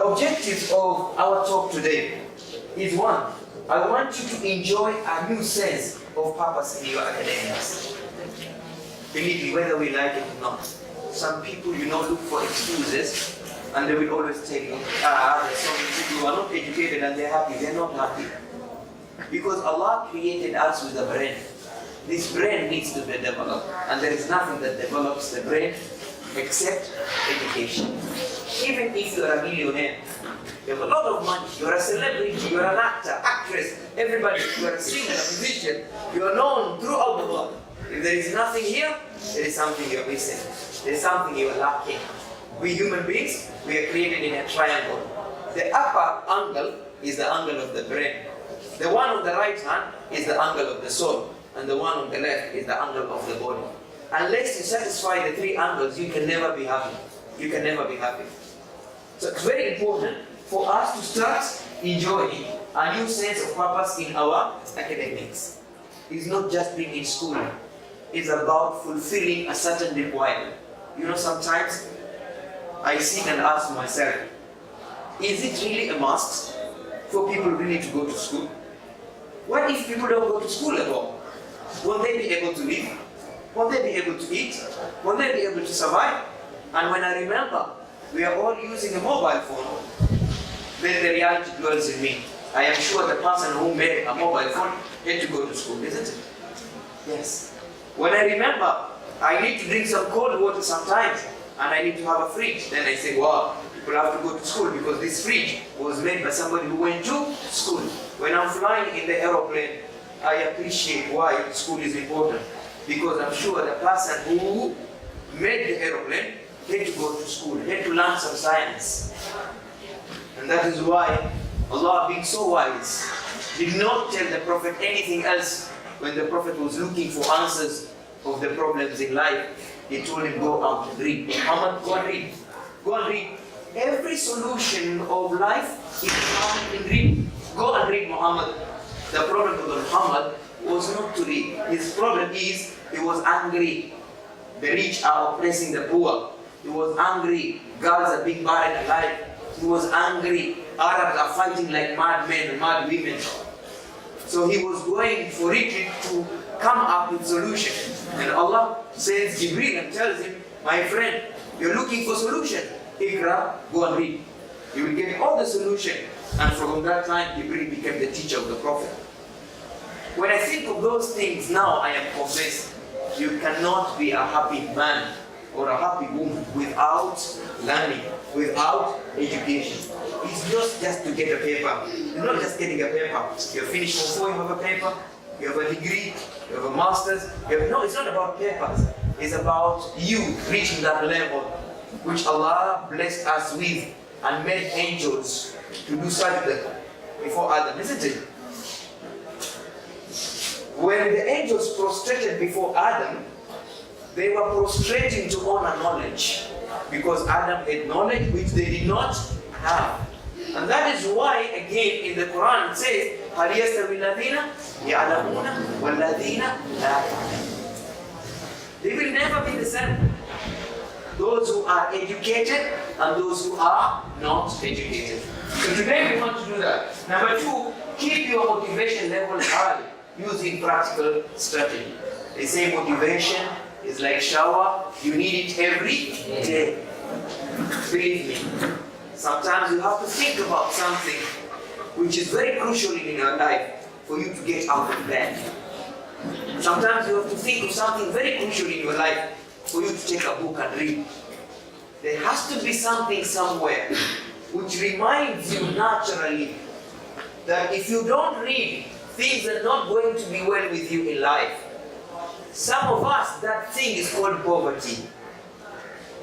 The objectives of our talk today is one, I want you to enjoy a new sense of purpose in your academics. Believe me, whether we like it or not. Some people, look for excuses and they will always tell you, there's so many people who are not educated and they're happy. They're not happy. Because Allah created us with a brain. This brain needs to be developed. And there is nothing that develops the brain except education. Even if you are a millionaire, you have a lot of money, you are a celebrity, you are an actor, actress, everybody, you are a singer, a musician, you are known throughout the world. If there is nothing here, there is something you are missing. There is something you are lacking. We human beings, we are created in a triangle. The upper angle is the angle of the brain. The one on the right hand is the angle of the soul. And the one on the left is the angle of the body. Unless you satisfy the three angles, you can never be happy. You can never be happy. So it's very important for us to start enjoying a new sense of purpose in our academics. It's not just being in school. It's about fulfilling a certain requirement. Sometimes I sit and ask myself, is it really a must for people really to go to school? What if people don't go to school at all? Won't they be able to live? Won't they be able to eat? Won't they be able to survive? And when I remember, we are all using a mobile phone, then the reality dwells in me. I am sure the person who made a mobile phone had to go to school, isn't it? Yes. When I remember, I need to drink some cold water sometimes, and I need to have a fridge, then I say, wow, people have to go to school because this fridge was made by somebody who went to school. When I'm flying in the aeroplane, I appreciate why school is important. Because I'm sure the person who made the aeroplane had to go to school, had to learn some science. And that is why Allah, being so wise, did not tell the Prophet anything else when the Prophet was looking for answers of the problems in life. He told him, go out and read. Muhammad, go and read. Go and read. Every solution of life is found in reading. Go and read, Muhammad. The problem of Muhammad was not to read. His problem is, he was angry. The rich are oppressing the poor. He was angry. Girls are being buried alive. He was angry. Arabs are fighting like mad men and mad women. So he was going for it to come up with solution. And Allah sends Jibreel and tells him, my friend, you're looking for solution. Iqra, go and read. You will get all the solution. And from that time, Jibreel became the teacher of the Prophet. When I think of those things now, I am convinced you cannot be a happy man or a happy woman without learning, without education. It's not just to get a paper. You're not just getting a paper. You're finished Form 4, you have a paper, you have a degree, you have a master's. No, it's not about papers. It's about you reaching that level which Allah blessed us with and made angels to do sajda before Adam, isn't it? When the angels prostrated before Adam, they were prostrating to honor knowledge, because Adam had knowledge which they did not have. And that is why, again, in the Quran it says, هَلْ يَسْتَوِي الَّذِينَ يَعْلَمُونَ وَالَّذِينَ لَا يَعْلَمُونَ. They will never be the same. Those who are educated and those who are not educated. So today we want to do that. Number 2, keep your motivation level high using practical strategy. They say motivation is like shower, you need it every day. Believe me, sometimes you have to think about something which is very crucial in your life for you to get out of bed. Sometimes you have to think of something very crucial in your life for you to take a book and read. There has to be something somewhere which reminds you naturally that if you don't read, things are not going to be well with you in life. Some of us, that thing is called poverty.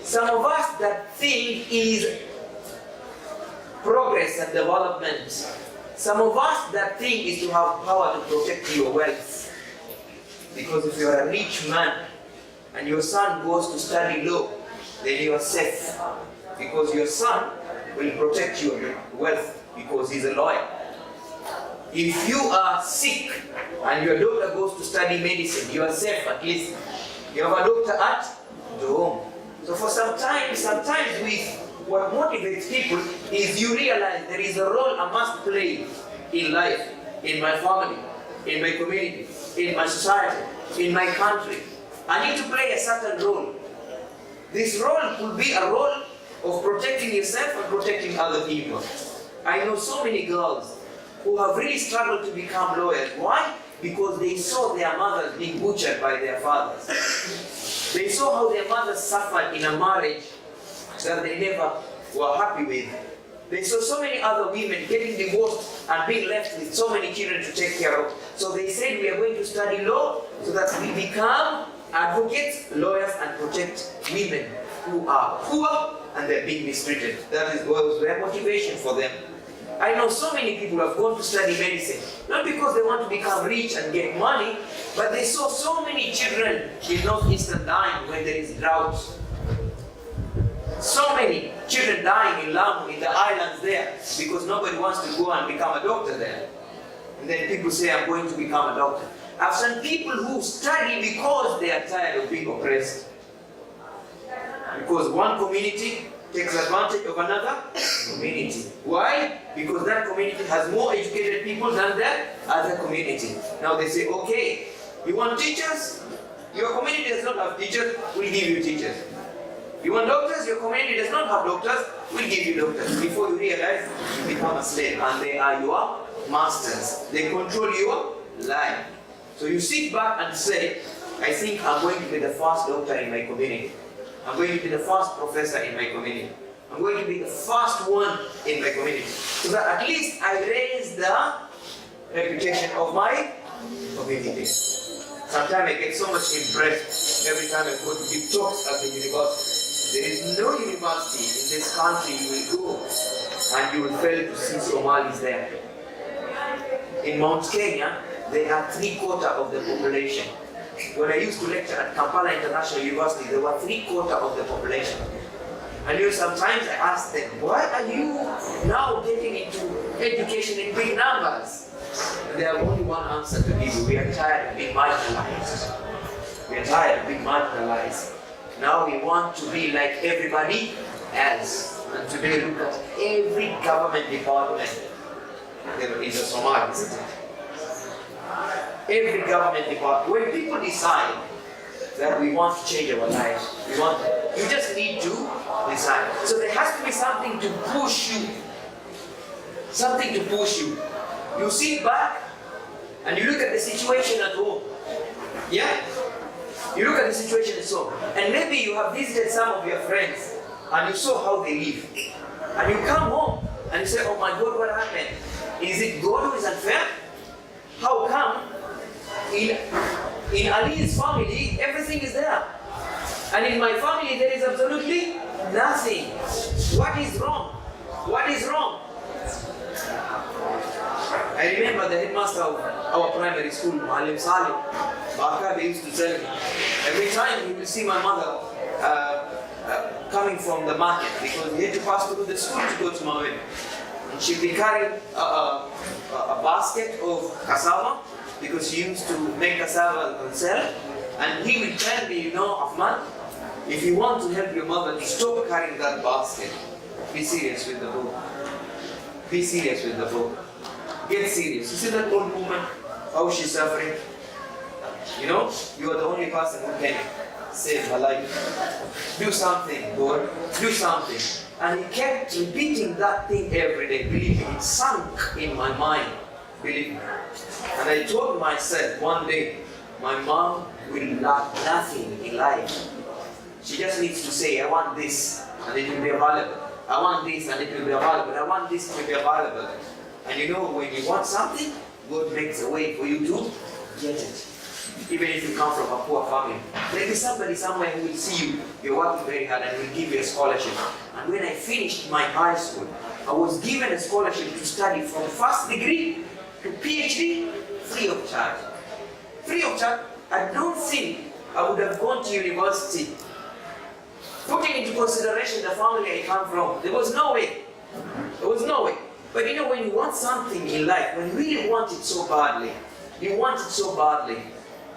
Some of us, that thing is progress and development. Some of us, that thing is to have power to protect your wealth. Because if you're a rich man and your son goes to study law, then you are safe. Because your son will protect your wealth because he's a lawyer. If you are sick and your doctor goes to study medicine, you are safe at least. You have a doctor at the home. So for sometimes with what motivates people is you realize there is a role I must play in life, in my family, in my community, in my society, in my country. I need to play a certain role. This role could be a role of protecting yourself and protecting other people. I know so many girls who have really struggled to become lawyers. Why? Because they saw their mothers being butchered by their fathers. They saw how their mothers suffered in a marriage that they never were happy with. They saw so many other women getting divorced and being left with so many children to take care of. So they said, we are going to study law so that we become advocates, lawyers, and protect women who are poor and they're being mistreated. That was their motivation for them. I know so many people who have gone to study medicine, not because they want to become rich and get money, but they saw so many children in northeastern dying when there is drought. So many children dying in Lamu, in the islands there, because nobody wants to go and become a doctor there. And then people say, I'm going to become a doctor. I've seen people who study because they are tired of being oppressed. Because one community takes advantage of another community. Why? Because that community has more educated people than that other community. Now they say, okay, you want teachers? Your community does not have teachers, we'll give you teachers. You want doctors? Your community does not have doctors, we'll give you doctors. Before you realize, you become a slave and they are your masters. They control your life. So you sit back and say, I think I'm going to be the first doctor in my community. I'm going to be the first professor in my community. I'm going to be the first one in my community. So that at least I raise the reputation of my community. Sometimes I get so much impressed every time I go to give talks at the university. There is no university in this country you will go and you will fail to see Somalis there. In Mount Kenya, they are 3/4 of the population. When I used to lecture at Kampala International University, there were 3/4 of the population. And sometimes I ask them, why are you now getting into education in big numbers? And they have only one answer to give you. We are tired of being marginalized. We are tired of being marginalized. Now we want to be like everybody else. And today look at every government department. There is a Somali, isn't it? Every government department. When people decide that we want to change our lives, you just need to decide. So there has to be something to push you. Something to push you. You sit back and you look at the situation at home. Yeah? You look at the situation at home. And maybe you have visited some of your friends and you saw how they live. And you come home and you say, oh my God, what happened? Is it God who is unfair? How come in Ali's family everything is there? And in my family there is absolutely nothing. What is wrong? What is wrong? I remember the headmaster of our primary school, Malim Salim, Baka, used to tell me, every time he will see my mother coming from the market, because he had to pass through the school to go to Mawin. And she'd be carrying a basket of cassava, because she used to make cassava and sell. And he will tell me, Othman, if you want to help your mother to stop carrying that basket, be serious with the book. Be serious with the book. Get serious. You see that old woman, how she's suffering? You are the only person who can save her life. Do something, God. Do something. And he kept repeating that thing every day. Believe me, it sunk in my mind. Believe me. And I told myself one day, my mom will lack nothing in life. She just needs to say, I want this, and it will be available. I want this, and it will be available. I want this to be available. And when you want something, God makes a way for you to get it. Even if you come from a poor family. There is somebody somewhere who will see you, you're working very hard, and will give you a scholarship. And when I finished my high school, I was given a scholarship to study from first degree to PhD, free of charge. Free of charge. I don't think I would have gone to university. Putting into consideration the family I come from, there was no way. There was no way. But when you want something in life, when you really want it so badly,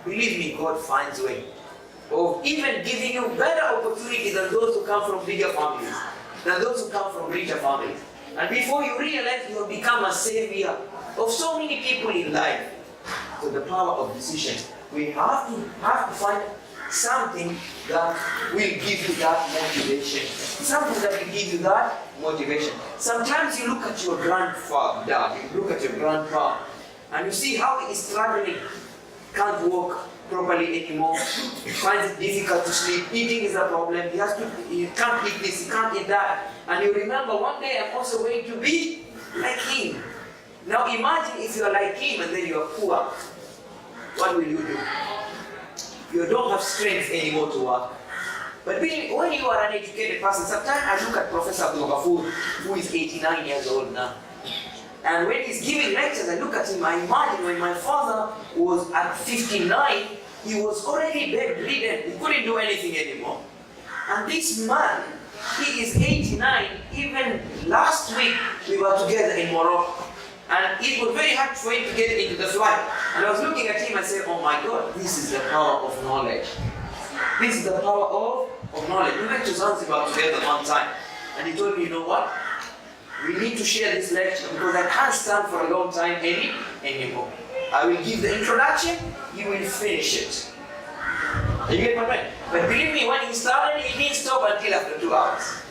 believe me, God finds a way of even giving you better opportunity than those who come from bigger families, than those who come from richer families. And before you realize, you have become a savior of so many people in life. So the power of decision. We have to find something that will give you that motivation. Something that will give you that motivation. Sometimes you look at your grandfather, you look at your grandpa, and you see how he is struggling, can't walk properly anymore, finds it difficult to sleep, eating is a problem, he can't eat this, he can't eat that. And you remember, one day I'm also going to be like him. Now imagine if you are like him and then you are poor. What will you do? You don't have strength anymore to work. But when you are an educated person, sometimes I look at Professor Abdul, who is 89 years old now. And when he's giving lectures, I look at him, I imagine when my father was at 59, he was already bedridden. He couldn't do anything anymore. And this man, he is 89. Even last week, we were together in Morocco. And it was very hard for him to get into the flight. And I was looking at him and said, oh my God, this is the power of knowledge. This is the power of knowledge. We went to Zanzibar together one time. And he told me, you know what? We need to share this lecture because I can't stand for a long time anymore. I will give the introduction, you will finish it. You get my point? But believe me, when he started, he didn't stop until after 2 hours.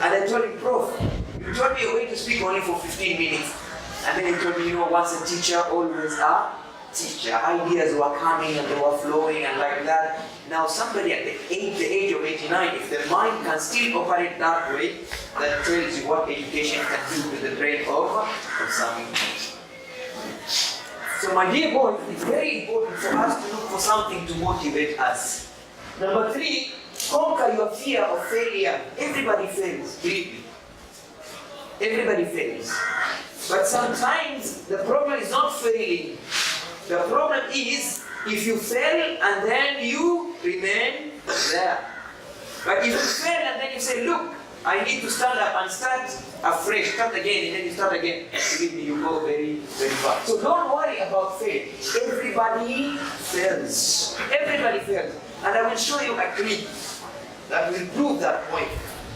And I told him, Prof, you told me you're going to speak only for 15 minutes. And then he told me, you know, once a teacher, always a teacher. Ideas were coming and they were flowing and like that. Now somebody at the age of 89, if the mind can still operate that way, that tells you what education can do to the brain of some people. So my dear boys, it's very important for us to look for something to motivate us. Number 3, conquer your fear of failure. Everybody fails, believe me. Everybody fails. But sometimes the problem is not failing. The problem is if you fail and then you remain there. But if you fail and then you say, look, I need to stand up and start afresh, start again, and then you start again, believe me, you go very, very far. So don't worry about fail. Everybody fails. Everybody fails. And I will show you a clip that will prove that point.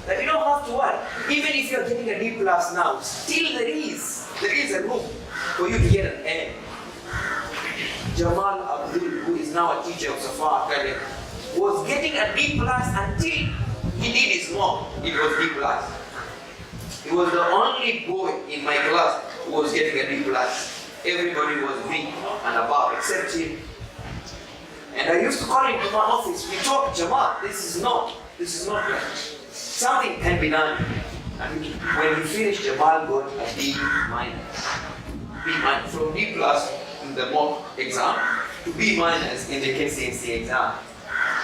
That you don't have to worry. Even if you're getting a D+ now, still there is a room for you to get an A. Jamal Abdul, who is now a teacher of Safa Academy, was getting a D+ until he did his mom. It was D+. He was the only boy in my class who was getting a D+. Everybody was B and above except him. And I used to call him to my office. We talked, Jamal, this is not right. Something can be done. And when he finished, Jamal got a B-. From D+ in the mock exam to B- in the KCMC exam.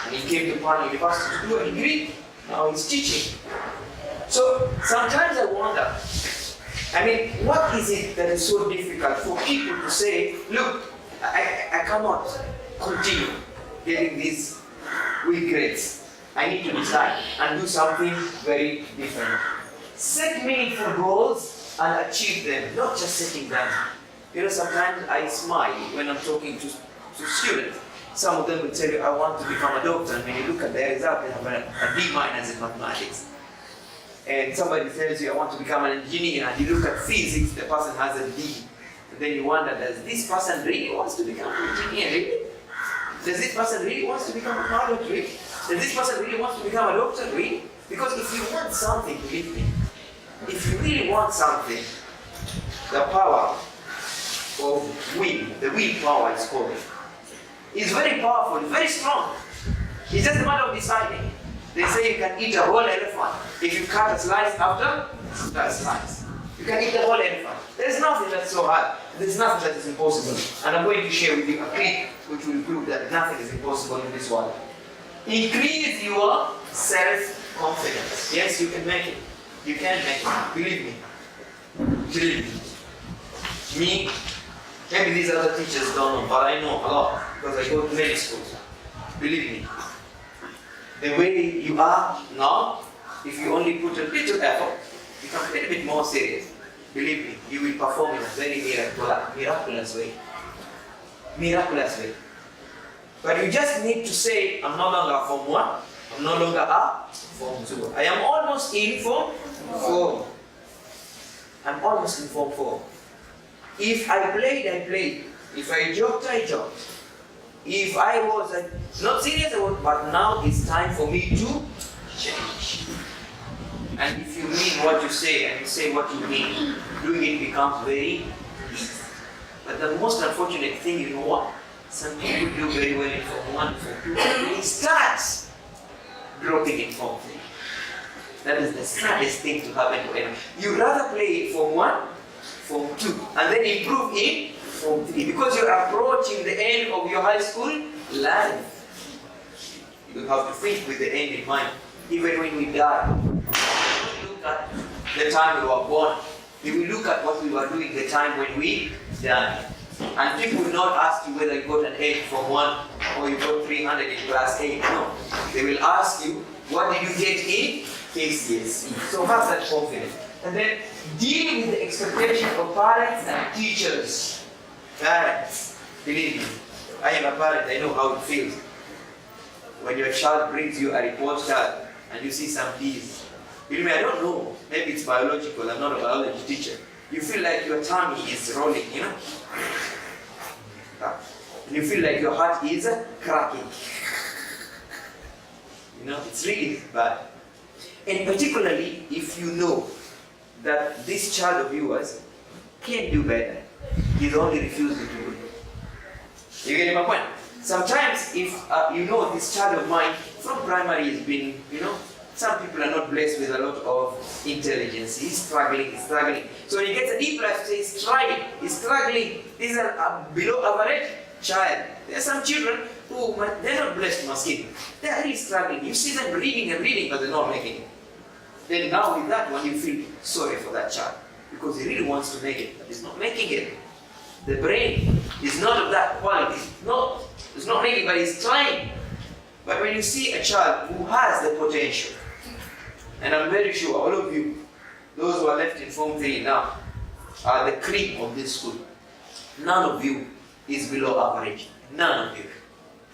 And he came to Pan University to do a degree. Now he's teaching. So sometimes I wonder, what is it that is so difficult for people to say, look, I cannot continue getting these weak grades. I need to decide and do something very different. Set meaningful goals and achieve them, not just setting them. You know, sometimes I smile when I'm talking to students. Some of them will tell you, I want to become a doctor, and when you look at their result, they have a D- in mathematics. And somebody tells you, I want to become an engineer, and you look at physics, the person has a D. And then you wonder, does this person really want to become an engineer? Really? Does this person really want to become a pilot? Really? Does this person really want to become a doctor? Really? Because if you want something, believe me, if you really want something, the power of will, the willpower is called, is very powerful, it's very strong. It's just a matter of deciding. They say you can eat a whole elephant if you cut a slice after that slice. You can eat the whole elephant. There's nothing that's so hard. There's nothing that is impossible. And I'm going to share with you a clip which will prove that nothing is impossible in this world. Increase your self-confidence. Yes, you can make it. You can make it. Believe me. Believe me. Me, maybe these other teachers don't know, but I know a lot because I go to many schools. Believe me. The way you are now, if you only put a little effort, become a little bit more serious, believe me, you will perform in a very miraculous way. Miraculous way. But you just need to say, I'm no longer Form 1, I'm no longer a Form 2. I am almost in Form 4. I'm almost in Form 4. If I played, I played. If I joked, I joked. If I was not serious, but now it's time for me to change. And if you mean what you say and you say what you mean, doing it becomes very easy. But the most unfortunate thing, you know what? Some people do very well in Form 1, Form 2, and they start dropping in Form 3. That is the saddest thing to happen to anyone. You rather play Form 1, Form 2, and then improve in Form 3, because you're approaching the end of your high school life. You have to think with the end in mind. Even when we die, we look at the time we were born. We will look at what we were doing the time when we died. And people will not ask you whether you got an 8 from 1 or you got 300 in class 8. No. They will ask you, what did you get in KCSE? So have that confidence. And then deal with the expectation of parents and teachers. Parents, believe me, I am a parent, I know how it feels. When your child brings you a report card and you see some D's. Believe me, I don't know, maybe it's biological, I'm not a biology teacher. You feel like your tummy is rolling, you know? And you feel like your heart is cracking. You know, it's really bad. And particularly if you know that this child of yours can do better, he's only refusing to do it. You get my point? Sometimes if you know this child of mine from primary has been, you know, some people are not blessed with a lot of intelligence. He's struggling. So when he gets a D plus, he's trying, he's struggling. These are a below average child. There are some children who, they're not blessed masking. They're really struggling. You see them reading and reading, but they're not making it. Then now with that one, you feel sorry for that child. Because he really wants to make it, but he's not making it. The brain is not of that quality. It's not making it, but he's trying. But when you see a child who has the potential, and I'm very sure all of you, those who are left in Form 3 now, are the cream of this school. None of you is below average. None of you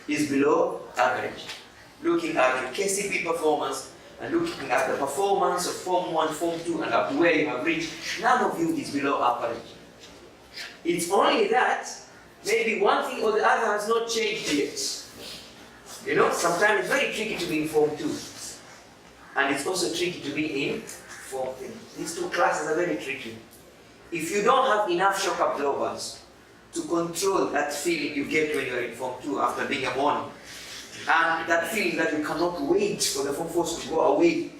is below average. Looking at your KCP performance and looking at the performance of Form 1, Form 2, and up to where you have reached, none of you is below average. It's only that maybe one thing or the other has not changed yet. You know, sometimes it's very tricky to be in Form 2. And it's also tricky to be in Form 3. These two classes are very tricky. If you don't have enough shock absorbers to control that feeling you get when you're in Form 2 after being a morning, and that feeling that you cannot wait for the Form 4s to go away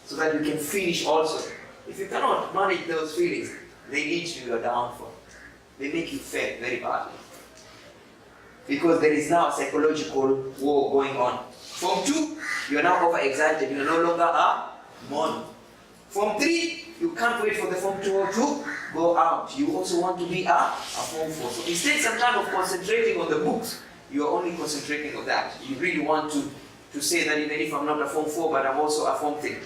so that you can finish also. If you cannot manage those feelings, they lead to your downfall. They make you fail very badly. Because there is now a psychological war going on. Form 2, you are now overexcited. You are no longer a mono. Form 3, you can't wait for the Form 2 to go out. You also want to be a Form 4. So instead sometime of concentrating on the books, you are only concentrating on that. You really want to say that even if I'm not a Form 4, but I'm also a Form 3.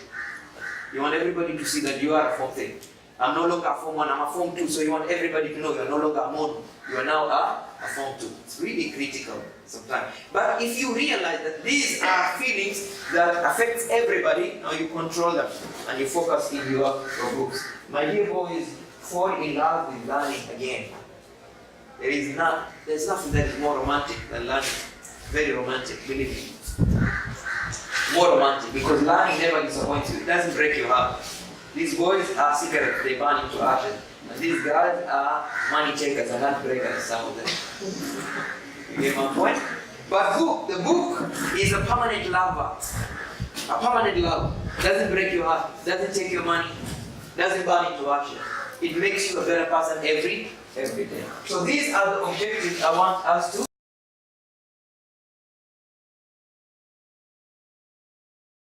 You want everybody to see that you are a Form 3. I'm no longer a Form 1, I'm a Form 2, so you want everybody to know you are no longer a mono. You are now a Form 2. It's really critical sometimes. But if you realize that these are feelings that affect everybody, now you control them and you focus in your books. My dear boys, fall in love with learning again. There's nothing that is more romantic than learning. Very romantic, believe me. More romantic, because learning never disappoints you. It doesn't break your heart. These boys are cigarettes, they burn into ashes. And these girls are money takers and heart breakers, some of them. You get my point? But the book is a permanent lover. A permanent love. Doesn't break your heart, doesn't take your money, doesn't burn into ashes. It makes you a better person every day. So these are the objectives I want us to